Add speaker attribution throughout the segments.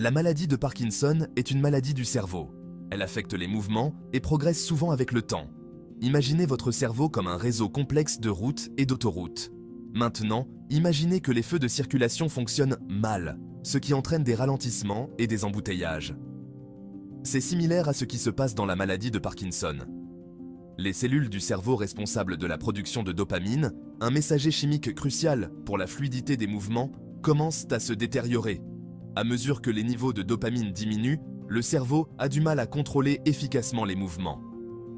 Speaker 1: La maladie de Parkinson est une maladie du cerveau. Elle affecte les mouvements et progresse souvent avec le temps. Imaginez votre cerveau comme un réseau complexe de routes et d'autoroutes. Maintenant, imaginez que les feux de circulation fonctionnent mal, ce qui entraîne des ralentissements et des embouteillages. C'est similaire à ce qui se passe dans la maladie de Parkinson. Les cellules du cerveau responsables de la production de dopamine, un messager chimique crucial pour la fluidité des mouvements, commencent à se détériorer. À mesure que les niveaux de dopamine diminuent, le cerveau a du mal à contrôler efficacement les mouvements.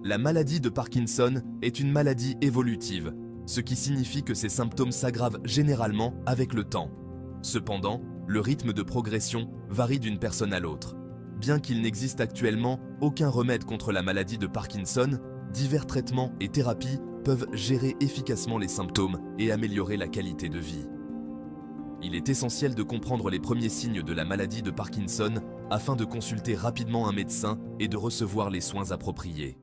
Speaker 1: La maladie de Parkinson est une maladie évolutive, ce qui signifie que ces symptômes s'aggravent généralement avec le temps. Cependant, le rythme de progression varie d'une personne à l'autre. Bien qu'il n'existe actuellement aucun remède contre la maladie de Parkinson, divers traitements et thérapies peuvent gérer efficacement les symptômes et améliorer la qualité de vie. Il est essentiel de comprendre les premiers signes de la maladie de Parkinson afin de consulter rapidement un médecin et de recevoir les soins appropriés.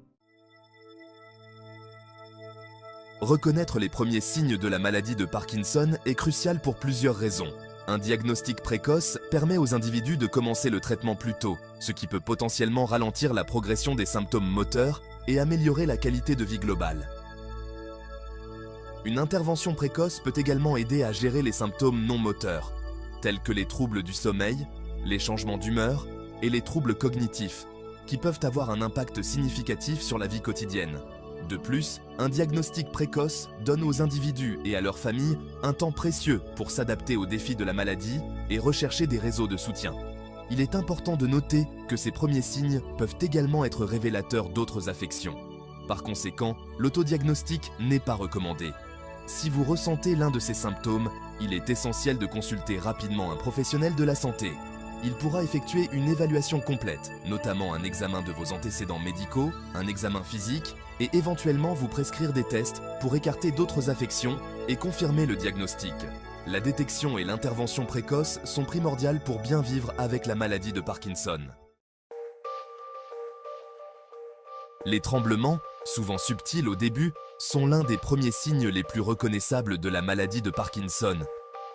Speaker 1: Reconnaître les premiers signes de la maladie de Parkinson est crucial pour plusieurs raisons. Un diagnostic précoce permet aux individus de commencer le traitement plus tôt, ce qui peut potentiellement ralentir la progression des symptômes moteurs et améliorer la qualité de vie globale. Une intervention précoce peut également aider à gérer les symptômes non moteurs, tels que les troubles du sommeil, les changements d'humeur et les troubles cognitifs, qui peuvent avoir un impact significatif sur la vie quotidienne. De plus, un diagnostic précoce donne aux individus et à leurs familles un temps précieux pour s'adapter aux défis de la maladie et rechercher des réseaux de soutien. Il est important de noter que ces premiers signes peuvent également être révélateurs d'autres affections. Par conséquent, l'autodiagnostic n'est pas recommandé. Si vous ressentez l'un de ces symptômes, il est essentiel de consulter rapidement un professionnel de la santé. Il pourra effectuer une évaluation complète, notamment un examen de vos antécédents médicaux, un examen physique, et éventuellement vous prescrire des tests pour écarter d'autres affections et confirmer le diagnostic. La détection et l'intervention précoce sont primordiales pour bien vivre avec la maladie de Parkinson. Les tremblements, souvent subtils au début, sont l'un des premiers signes les plus reconnaissables de la maladie de Parkinson.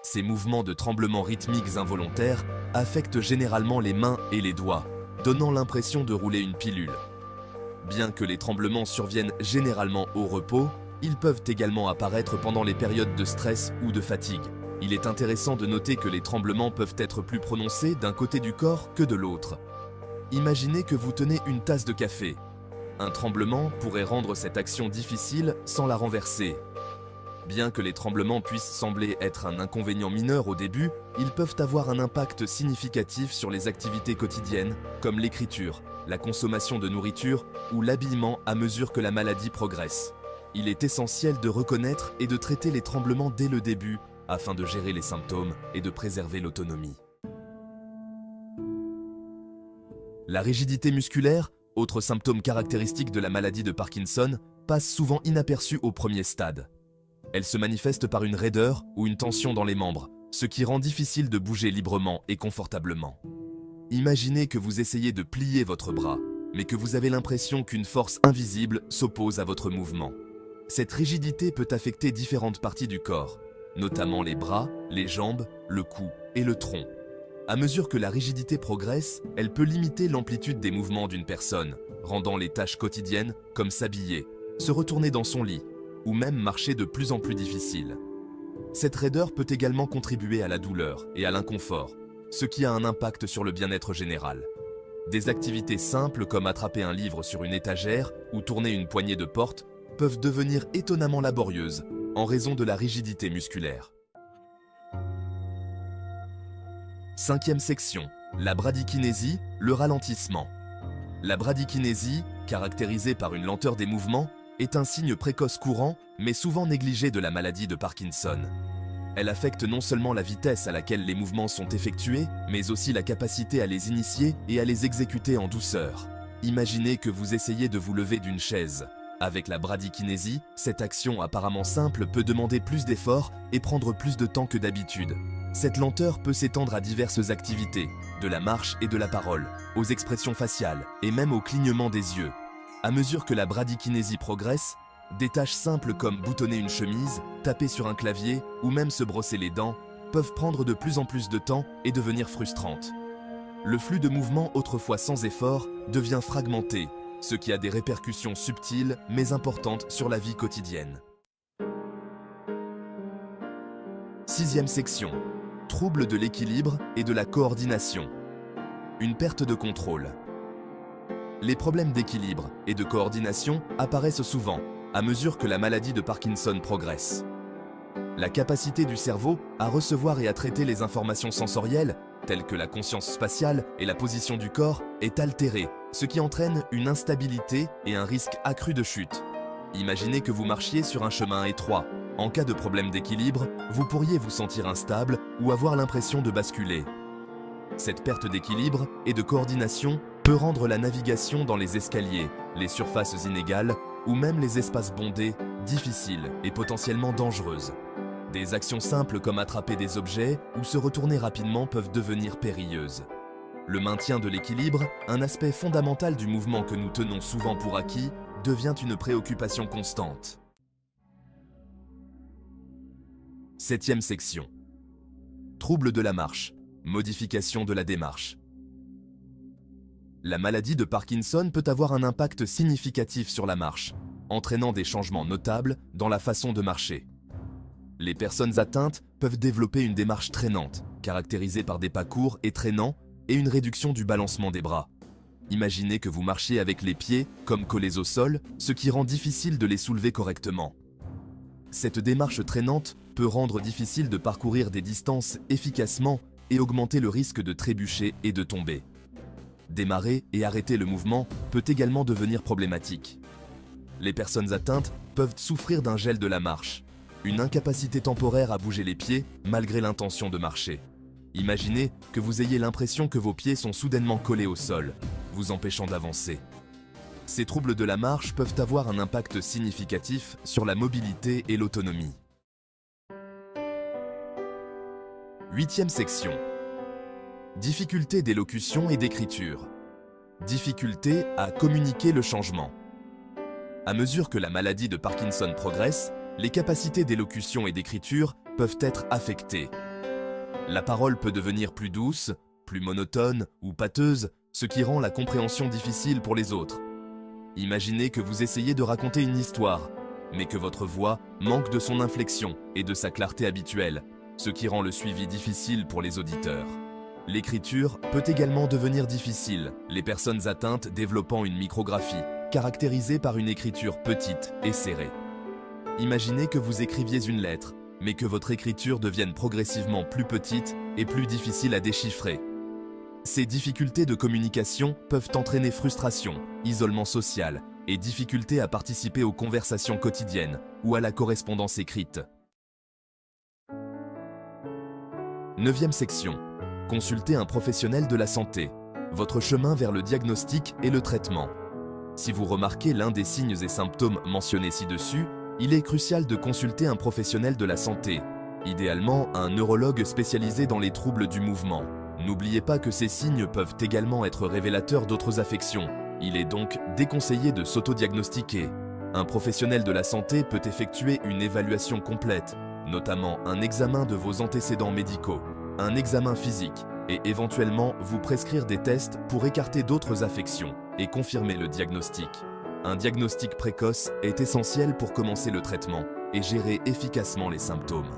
Speaker 1: Ces mouvements de tremblements rythmiques involontaires affectent généralement les mains et les doigts, donnant l'impression de rouler une pilule. Bien que les tremblements surviennent généralement au repos, ils peuvent également apparaître pendant les périodes de stress ou de fatigue. Il est intéressant de noter que les tremblements peuvent être plus prononcés d'un côté du corps que de l'autre. Imaginez que vous tenez une tasse de café. Un tremblement pourrait rendre cette action difficile sans la renverser. Bien que les tremblements puissent sembler être un inconvénient mineur au début, ils peuvent avoir un impact significatif sur les activités quotidiennes, comme l'écriture, la consommation de nourriture ou l'habillement à mesure que la maladie progresse. Il est essentiel de reconnaître et de traiter les tremblements dès le début afin de gérer les symptômes et de préserver l'autonomie. La rigidité musculaire, autre symptôme caractéristique de la maladie de Parkinson, passe souvent inaperçue au premier stade. Elle se manifeste par une raideur ou une tension dans les membres, ce qui rend difficile de bouger librement et confortablement. Imaginez que vous essayez de plier votre bras, mais que vous avez l'impression qu'une force invisible s'oppose à votre mouvement. Cette rigidité peut affecter différentes parties du corps, notamment les bras, les jambes, le cou et le tronc. À mesure que la rigidité progresse, elle peut limiter l'amplitude des mouvements d'une personne, rendant les tâches quotidiennes, comme s'habiller, se retourner dans son lit, ou même marcher de plus en plus difficile. Cette raideur peut également contribuer à la douleur et à l'inconfort, ce qui a un impact sur le bien-être général. Des activités simples comme attraper un livre sur une étagère ou tourner une poignée de porte peuvent devenir étonnamment laborieuses en raison de la rigidité musculaire. Cinquième section, la bradykinésie, le ralentissement. La bradykinésie, caractérisée par une lenteur des mouvements, est un signe précoce courant, mais souvent négligé de la maladie de Parkinson. Elle affecte non seulement la vitesse à laquelle les mouvements sont effectués, mais aussi la capacité à les initier et à les exécuter en douceur. Imaginez que vous essayez de vous lever d'une chaise. Avec la bradykinésie, cette action apparemment simple peut demander plus d'efforts et prendre plus de temps que d'habitude. Cette lenteur peut s'étendre à diverses activités, de la marche et de la parole, aux expressions faciales et même au clignement des yeux. À mesure que la bradykinésie progresse, des tâches simples comme boutonner une chemise, taper sur un clavier ou même se brosser les dents peuvent prendre de plus en plus de temps et devenir frustrantes. le flux de mouvement autrefois sans effort devient fragmenté, ce qui a des répercussions subtiles mais importantes sur la vie quotidienne. Sixième section. Troubles de l'équilibre et de la coordination. Une perte de contrôle. Les problèmes d'équilibre et de coordination apparaissent souvent à mesure que la maladie de Parkinson progresse. La capacité du cerveau à recevoir et à traiter les informations sensorielles, telles que la conscience spatiale et la position du corps, est altérée, ce qui entraîne une instabilité et un risque accru de chute. Imaginez que vous marchiez sur un chemin étroit. En cas de problème d'équilibre, vous pourriez vous sentir instable ou avoir l'impression de basculer. Cette perte d'équilibre et de coordination peut rendre la navigation dans les escaliers, les surfaces inégales ou même les espaces bondés difficiles et potentiellement dangereuses. Des actions simples comme attraper des objets ou se retourner rapidement peuvent devenir périlleuses. Le maintien de l'équilibre, un aspect fondamental du mouvement que nous tenons souvent pour acquis, devient une préoccupation constante. Septième section. Troubles de la marche, modification de la démarche. La maladie de Parkinson peut avoir un impact significatif sur la marche, entraînant des changements notables dans la façon de marcher. Les personnes atteintes peuvent développer une démarche traînante, caractérisée par des pas courts et traînants et une réduction du balancement des bras. Imaginez que vous marchiez avec les pieds comme collés au sol, ce qui rend difficile de les soulever correctement. Cette démarche traînante peut rendre difficile de parcourir des distances efficacement et augmenter le risque de trébucher et de tomber. Démarrer et arrêter le mouvement peut également devenir problématique. Les personnes atteintes peuvent souffrir d'un gel de la marche, une incapacité temporaire à bouger les pieds malgré l'intention de marcher. Imaginez que vous ayez l'impression que vos pieds sont soudainement collés au sol, vous empêchant d'avancer. Ces troubles de la marche peuvent avoir un impact significatif sur la mobilité et l'autonomie. Huitième section. Difficultés d'élocution et d'écriture. Difficulté à communiquer le changement. À mesure que la maladie de Parkinson progresse, les capacités d'élocution et d'écriture peuvent être affectées. La parole peut devenir plus douce, plus monotone ou pâteuse, ce qui rend la compréhension difficile pour les autres. Imaginez que vous essayez de raconter une histoire, mais que votre voix manque de son inflexion et de sa clarté habituelle, ce qui rend le suivi difficile pour les auditeurs. L'écriture peut également devenir difficile, les personnes atteintes développant une micrographie, caractérisée par une écriture petite et serrée. Imaginez que vous écriviez une lettre, mais que votre écriture devienne progressivement plus petite et plus difficile à déchiffrer. Ces difficultés de communication peuvent entraîner frustration, isolement social et difficulté à participer aux conversations quotidiennes ou à la correspondance écrite. Neuvième section. Consultez un professionnel de la santé. Votre chemin vers le diagnostic et le traitement. Si vous remarquez l'un des signes et symptômes mentionnés ci-dessus, il est crucial de consulter un professionnel de la santé, idéalement un neurologue spécialisé dans les troubles du mouvement. N'oubliez pas que ces signes peuvent également être révélateurs d'autres affections. Il est donc déconseillé de s'autodiagnostiquer. Un professionnel de la santé peut effectuer une évaluation complète, notamment un examen de vos antécédents médicaux, un examen physique et éventuellement vous prescrire des tests pour écarter d'autres affections et confirmer le diagnostic. Un diagnostic précoce est essentiel pour commencer le traitement et gérer efficacement les symptômes.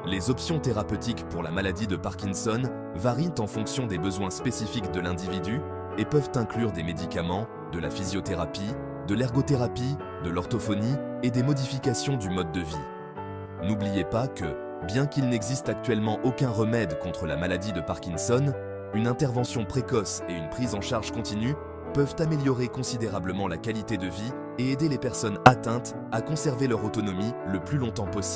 Speaker 1: Les options thérapeutiques pour la maladie de Parkinson varient en fonction des besoins spécifiques de l'individu et peuvent inclure des médicaments, de la physiothérapie, de l'ergothérapie, de l'orthophonie et des modifications du mode de vie. N'oubliez pas que, bien qu'il n'existe actuellement aucun remède contre la maladie de Parkinson, une intervention précoce et une prise en charge continue peuvent améliorer considérablement la qualité de vie et aider les personnes atteintes à conserver leur autonomie le plus longtemps possible.